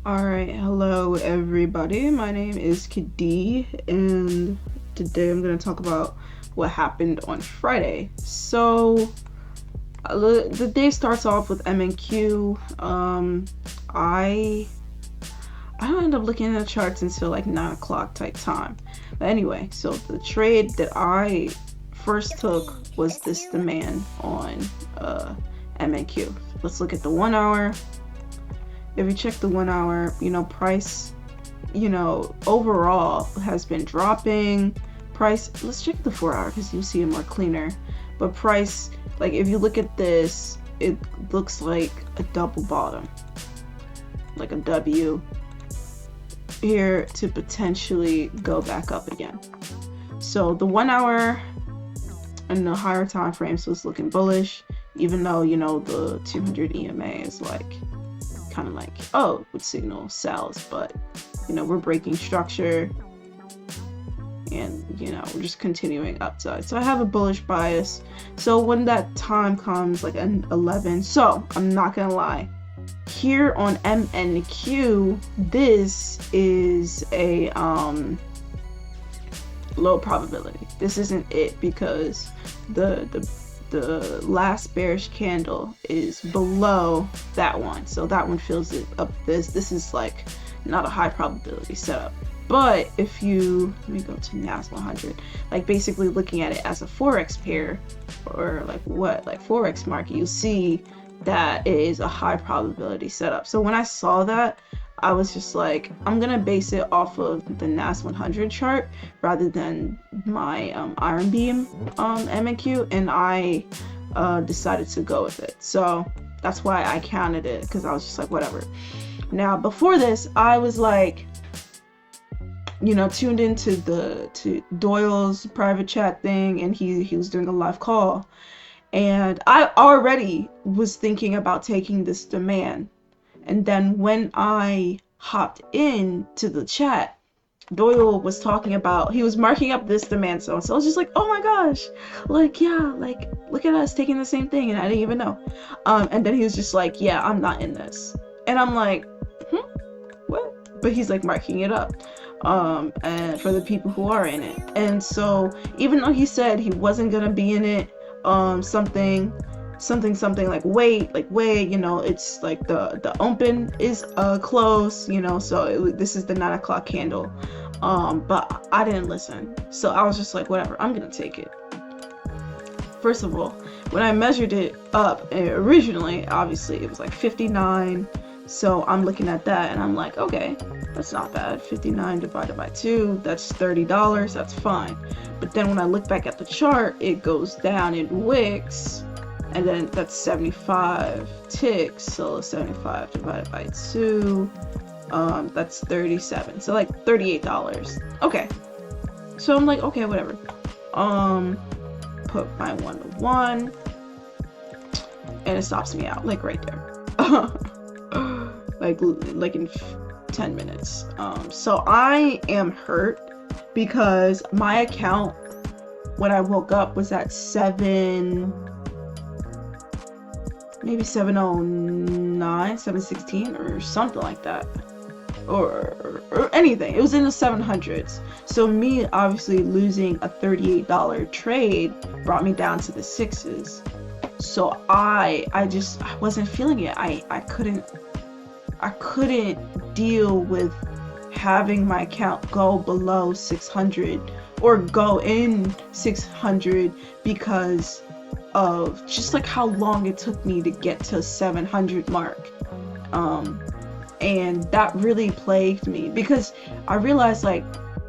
Alright, hello everybody. My name is Kadi, and today I'm going to talk about what happened on Friday. So, the day starts off with MNQ. I don't end up looking at the charts until like 9 o'clock type time. But anyway, so the trade that I first took was this demand on MNQ. Let's look at the 1 hour. If you check the 1 hour, price, overall has been dropping. Price, let's check the 4 hour because you see it more cleaner. But price, like if you look at this, it looks like a double bottom, like a W here to potentially go back up again. So the 1 hour and the higher time frames was looking bullish, even though, the 200 EMA is like, kind of like, oh, would signal sells, but we're breaking structure and we're just continuing upside. So I have a bullish bias. So when that time comes, like an 11, so I'm not gonna lie, here on MNQ, this is a low probability. This isn't it because the last bearish candle is below that one, so that one fills it up. This is like not a high probability setup. But if you, let me go to NAS 100, like basically looking at it as a forex pair or like forex market, you'll see that it is a high probability setup. So when I saw that, I was just like, I'm gonna base it off of the NAS 100 chart rather than my Iron Beam MNQ, and I decided to go with it. So that's why I counted it, because I was just like, whatever. Now before this, I was like, tuned into to Doyle's private chat thing, and he was doing a live call, and I already was thinking about taking this demand. And then when I hopped in to the chat, Doyle was talking about, he was marking up this demand zone. So I was just like, oh my gosh, like, yeah, like, look at us taking the same thing. And I didn't even know. And then he was just like, yeah, I'm not in this. And I'm like, what? But he's like marking it up and for the people who are in it. And so even though he said he wasn't going to be in it, something like wait, it's like the open is close, so this is the 9 o'clock candle, but I didn't listen. So I was just like, whatever, I'm gonna take it. First of all, when I measured it up originally, obviously it was like 59, so I'm looking at that and I'm like, okay, that's not bad. 59 divided by 2, that's $30, that's fine. But then when I look back at the chart, it goes down in wicks, and then that's 75 ticks, so 75 divided by 2, that's 37, so like $38. Okay, so I'm like, okay, whatever. Put my 1 to 1, and it stops me out, like right there. like in 10 minutes. So I am hurt because my account when I woke up was at maybe 709, 716 or something like that, or anything. It was in the 700s. So me obviously losing a $38 trade brought me down to the 6s. So I wasn't feeling it. I couldn't deal with having my account go below 600 or go in 600 because of just like how long it took me to get to 700 mark. And that really plagued me because I realized, like,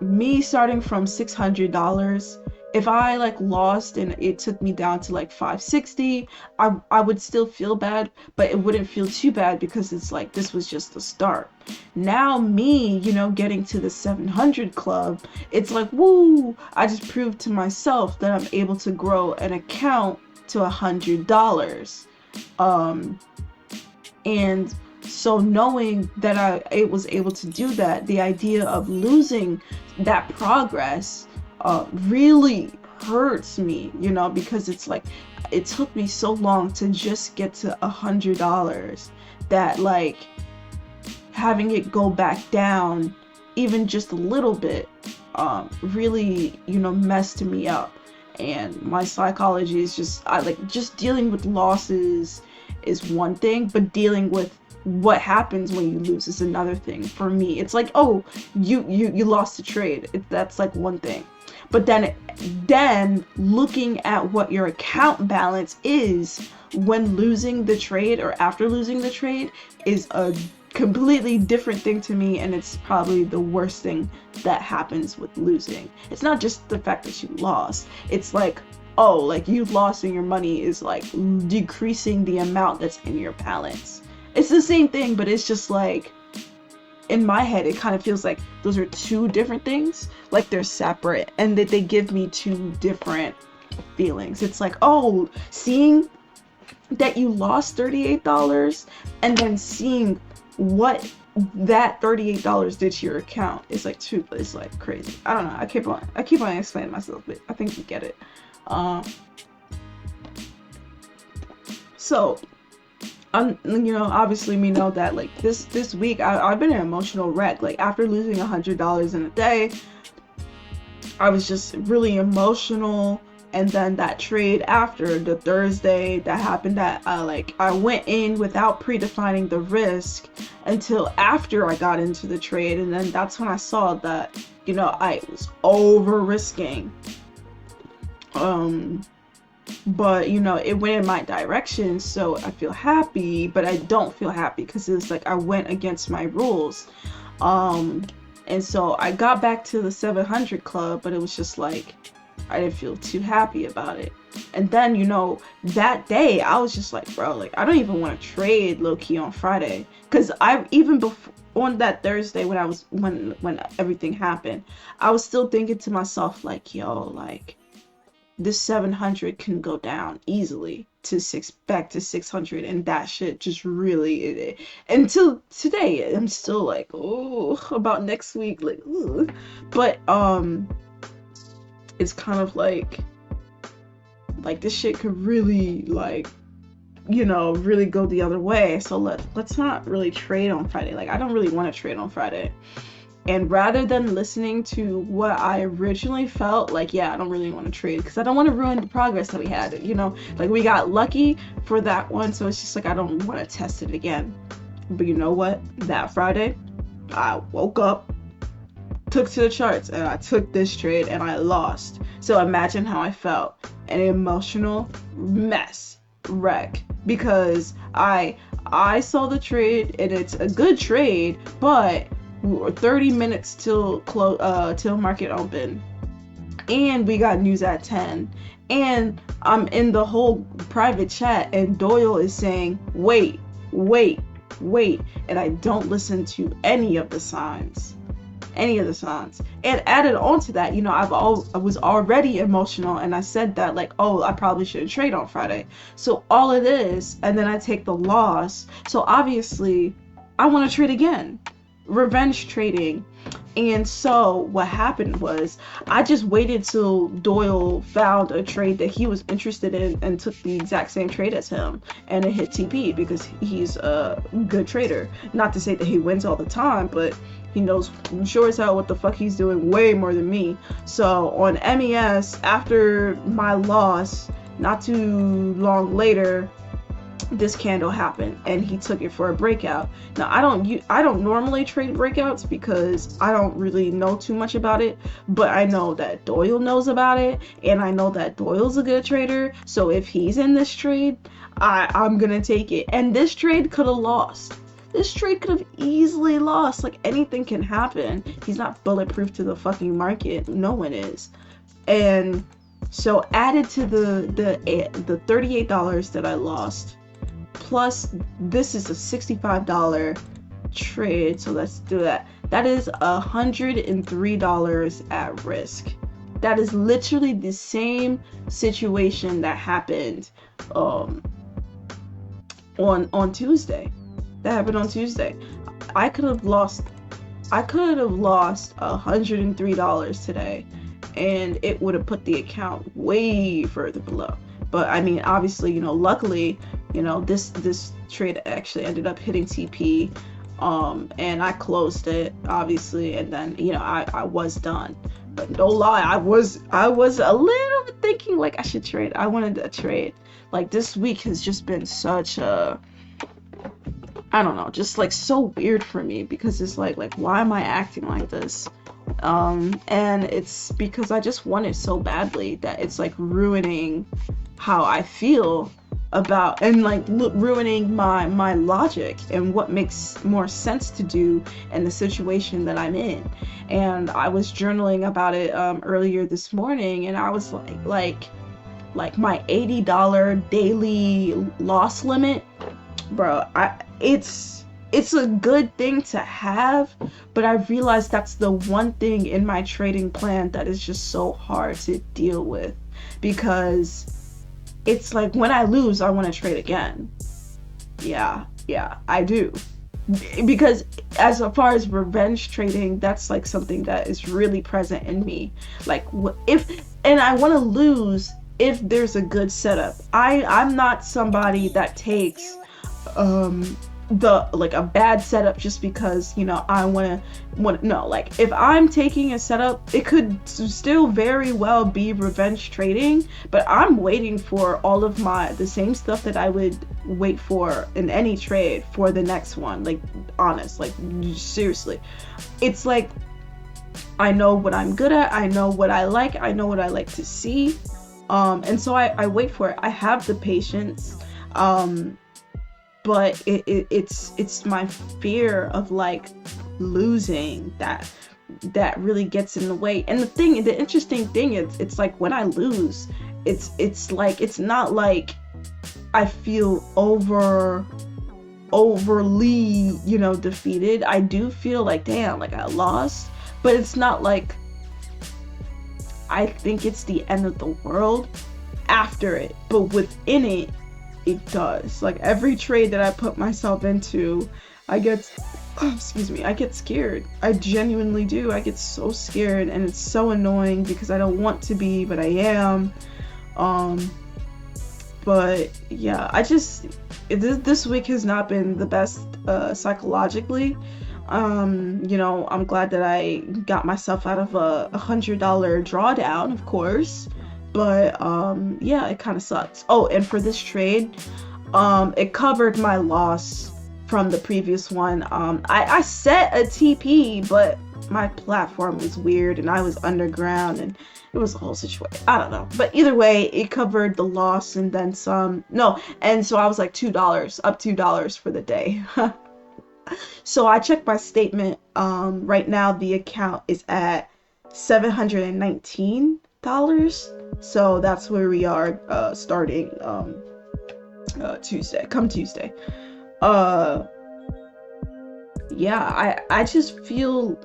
me starting from $600, if I like lost and it took me down to like 560, I would still feel bad, but it wouldn't feel too bad because it's like this was just the start. Now me, getting to the 700 club, it's like, woo, I just proved to myself that I'm able to grow an account to $100. And so knowing that I was able to do that, the idea of losing that progress really hurts me, because it's like it took me so long to just get to $100 that, like, having it go back down even just a little bit really, you know, messed me up. And my psychology is just dealing with losses is one thing, but dealing with what happens when you lose is another thing. For me, it's like, oh, you lost a trade. That's like one thing. But then looking at what your account balance is when losing the trade or after losing the trade is a completely different thing to me, and it's probably the worst thing that happens with losing. It's not just the fact that you lost. It's like, oh, like you lost and your money is like decreasing the amount that's in your balance. It's the same thing, but it's just like, in my head, it kind of feels like those are two different things, like they're separate, and that they give me two different feelings. It's like, oh, seeing that you lost $38 and then seeing what that $38 did to your account is like it's like crazy. I don't know. I keep on explaining myself, but I think you get it. So, you know, obviously we know that like this week I've been an emotional wreck. Like after losing $100 in a day, I was just really emotional. And then that trade after the Thursday that happened, that I went in without predefining the risk until after I got into the trade, and then that's when I saw that, you know, I was over risking. But you know, it went in my direction, so I feel happy, but I don't feel happy because it's like I went against my rules. And so I got back to the 700 club, but it was just like I didn't feel too happy about it. And then, you know, that day I was just like, bro, like I don't even want to trade low-key on Friday, because I even before on that Thursday when everything happened, I was still thinking to myself like, yo, like this 700 can go down easily to back to 600, and that shit just really until today I'm still like, oh, about next week, like, ooh. But it's kind of like this shit could really, like, you know, really go the other way. So let's not really trade on Friday. Like, I don't really want to trade on Friday. And rather than listening to what I originally felt, like, yeah, I don't really want to trade because I don't want to ruin the progress that we had. You know, like we got lucky for that one, so it's just like I don't want to test it again. But you know what? That Friday, I woke up, took to the charts, and I took this trade and I lost. So imagine how I felt. An emotional mess, wreck, because I saw the trade and it's a good trade, but we were 30 minutes till market open, and we got news at 10, and I'm in the whole private chat and Doyle is saying wait, and I don't listen to any of the signs. And added on to that, you know, I was already emotional, and I said that like, oh, I probably shouldn't trade on Friday. So all of this, and then I take the loss, so obviously I want to trade again, revenge trading. And so what happened was I just waited till Doyle found a trade that he was interested in and took the exact same trade as him, and it hit TP because he's a good trader. Not to say that he wins all the time, but he knows sure as hell what the fuck he's doing way more than me. So on MES, after my loss, not too long later, this candle happened and he took it for a breakout. Now I don't normally trade breakouts because I don't really know too much about it, but I know that Doyle knows about it, and I know that Doyle's a good trader. So if he's in this trade, I'm gonna take it. And this trade could have lost. This trade could have easily lost. Like, anything can happen. He's not bulletproof to the fucking market. No one is. And so added to the $38 that I lost, plus this is a $65 trade, so let's do that. That is $103 at risk. That is literally the same situation that happened on Tuesday. That happened on Tuesday. I could have lost $103 today, and it would have put the account way further below. But I mean, obviously, you know, luckily, you know, this trade actually ended up hitting TP. And I closed it obviously, and then I was done. But no lie, I was a little bit thinking like I should trade. I wanted to trade. Like this week has just been such a, I don't know, just like so weird for me, because it's like why am I acting like this? And it's because I just want it so badly that it's like ruining how I feel about, and like ruining my logic and what makes more sense to do in the situation that I'm in. And I was journaling about it earlier this morning, and I was like my $80 daily loss limit, bro. It's a good thing to have, but I realized that's the one thing in my trading plan that is just so hard to deal with, because it's like when I lose, I want to trade again. Yeah, I do. Because as far as revenge trading, that's like something that is really present in me. Like and I want to lose if there's a good setup. I'm not somebody that takes a bad setup just because I want no, like if I'm taking a setup, it could still very well be revenge trading, but I'm waiting for all of the same stuff that I would wait for in any trade for the next one. Like honest, like seriously, it's like I know what I'm good at, I know what I like to see, and so I wait for it. I have the patience, but it's my fear of like losing that really gets in the way. And the interesting thing is, it's like when I lose, it's like, it's not like I feel overly defeated. I do feel like, damn, like I lost, but it's not like I think it's the end of the world after it, but within it does. Like every trade that I put myself into, I get scared. I genuinely do. I get so scared, and it's so annoying because I don't want to be, but I am. But yeah, this week has not been the best psychologically. I'm glad that I got myself out of a $100 drawdown, of course. But yeah, it kind of sucks. Oh, and for this trade, it covered my loss from the previous one. I set a TP, but my platform was weird and I was underground, and it was a whole situation. I don't know. But either way, it covered the loss and then some. No, and so I was like $2, up $2 for the day. So I checked my statement. Right now the account is at $719. So that's where we are starting Tuesday. Yeah, I just feel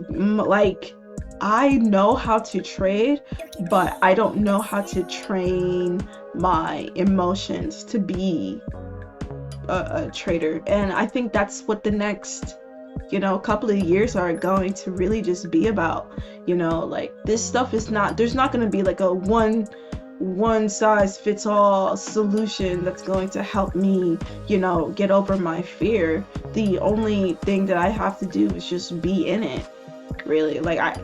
like I know how to trade, but I don't know how to train my emotions to be a trader. And I think that's what the next couple of years are going to really just be about. Like this stuff is not, there's not going to be like a one size fits all solution that's going to help me get over my fear. The only thing that I have to do is just be in it, really. Like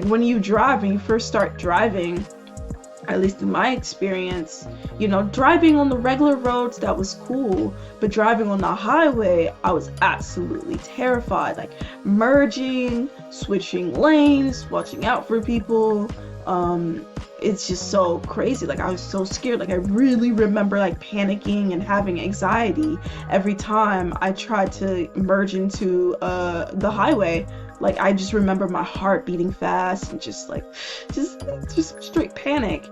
when you drive, when you first start driving, at least in my experience, driving on the regular roads, that was cool, but driving on the highway, I was absolutely terrified. Like merging, switching lanes, watching out for people. It's just so crazy. Like I was so scared. Like I really remember like panicking and having anxiety every time I tried to merge into the highway. Like I just remember my heart beating fast and just straight panic.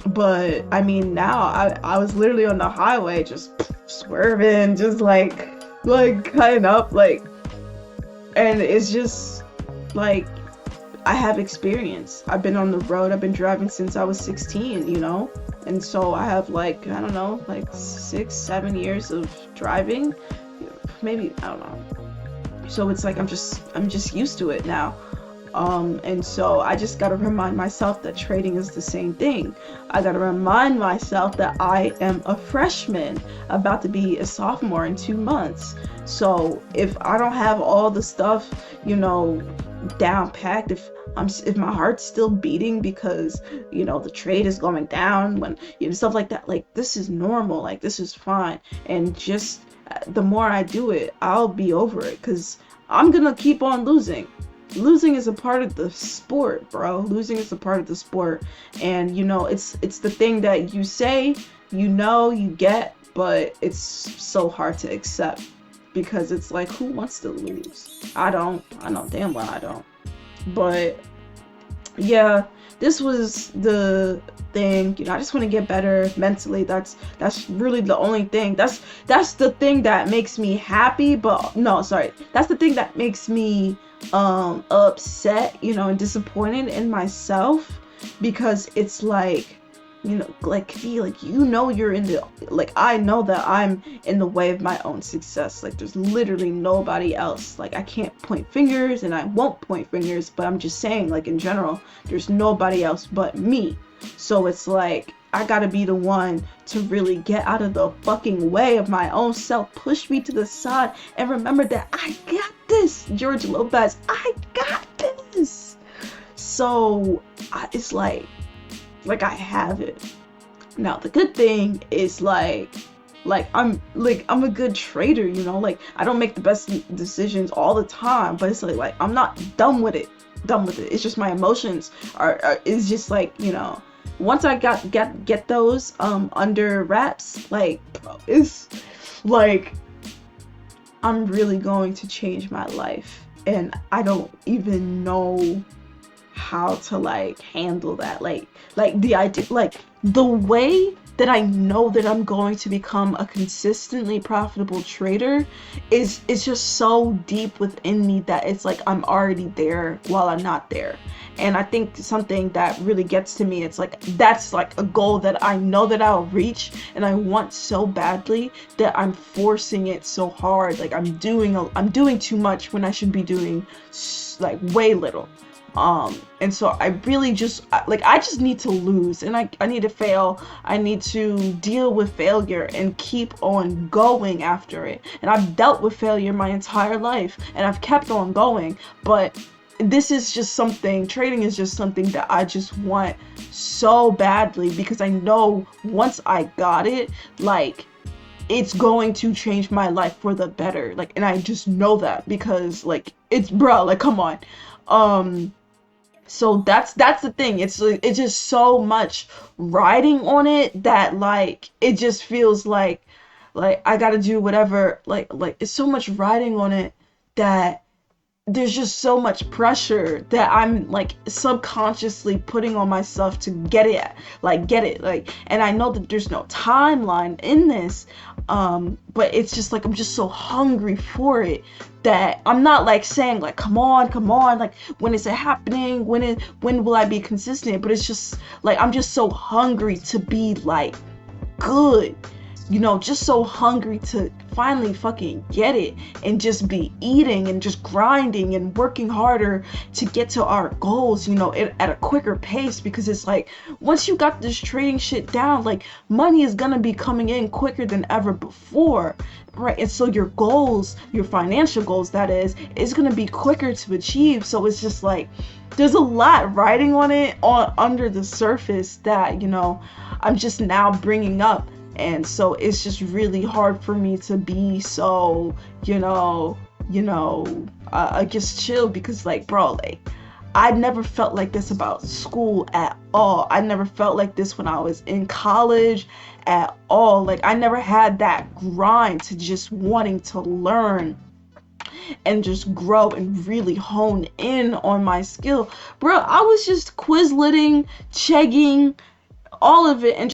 But I mean, now I was literally on the highway just swerving, just like cutting up, like, and it's just like I have experience. I've been on the road. I've been driving since I was 16, and so I have like, I don't know, like 6-7 years of driving, maybe, I don't know. So it's like I'm just used to it now. And so I just gotta remind myself that trading is the same thing. I gotta remind myself that I am a freshman about to be a sophomore in 2 months. So if I don't have all the stuff, down packed, if my heart's still beating because the trade is going down, when stuff like that, like, this is normal, like, this is fine. And just the more I do it, I'll be over it, because I'm gonna keep on losing. Losing is a part of the sport, bro. Losing is a part of the sport. And it's the thing that you say you get, but it's so hard to accept, because it's like, who wants to lose? I know damn well I don't. But yeah, this was the thing. I just want to get better mentally. That's really the only thing. That's the thing that makes me happy. But no, sorry, that's the thing that makes me upset, and disappointed in myself, because it's like, you're in the, like, I know that I'm in the way of my own success. Like, there's literally nobody else. Like, I can't point fingers, and I won't point fingers, but I'm just saying, like, in general, there's nobody else but me. So it's like, I gotta be the one to really get out of the fucking way of my own self, push me to the side, and remember that I got this, George Lopez, I got this. So it's like I have it. Now the good thing is like I'm a good trader, like, I don't make the best decisions all the time, but it's like I'm not done with it. It's just my emotions are it's just like, once I get those under wraps, like, it's like I'm really going to change my life, and I don't even know how to like handle that. Like the idea, like, the way that I know that I'm going to become a consistently profitable trader is just so deep within me that it's like I'm already there while I'm not there. And I think something that really gets to me, it's like, that's like a goal that I know that I'll reach, and I want so badly that I'm forcing it so hard. Like, I'm doing too much when I should be doing like way little. And so I really just, I just need to lose, and I need to fail. I need to deal with failure and keep on going after it. And I've dealt with failure my entire life, and I've kept on going, but this is just something, trading is just something that I just want so badly, because I know once I got it, like, it's going to change my life for the better. Like, and I just know that, because like, it's, bro, like, come on. So that's the thing. It's just so much riding on it that, like, it just feels like I gotta do whatever. Like it's so much riding on it that there's just so much pressure that I'm like subconsciously putting on myself to get it. And I know that there's no timeline in this, but it's just like I'm just so hungry for it that I'm not like saying like, come on, like, when is it happening, when will I be consistent? But it's just like I'm just so hungry to be like good, just so hungry to finally fucking get it and just be eating and just grinding and working harder to get to our goals, at a quicker pace. Because it's like, once you got this trading shit down, like, money is gonna be coming in quicker than ever before, right? And so your goals, your financial goals, that is gonna be quicker to achieve. So it's just like, there's a lot riding on it under the surface that, I'm just now bringing up. And so it's just really hard for me to be so, I guess chill, because like, bro, like, I never felt like this about school at all. I never felt like this when I was in college at all. Like, I never had that grind to just wanting to learn and just grow and really hone in on my skill. Bro, I was just Quizleting, chegging, all of it, and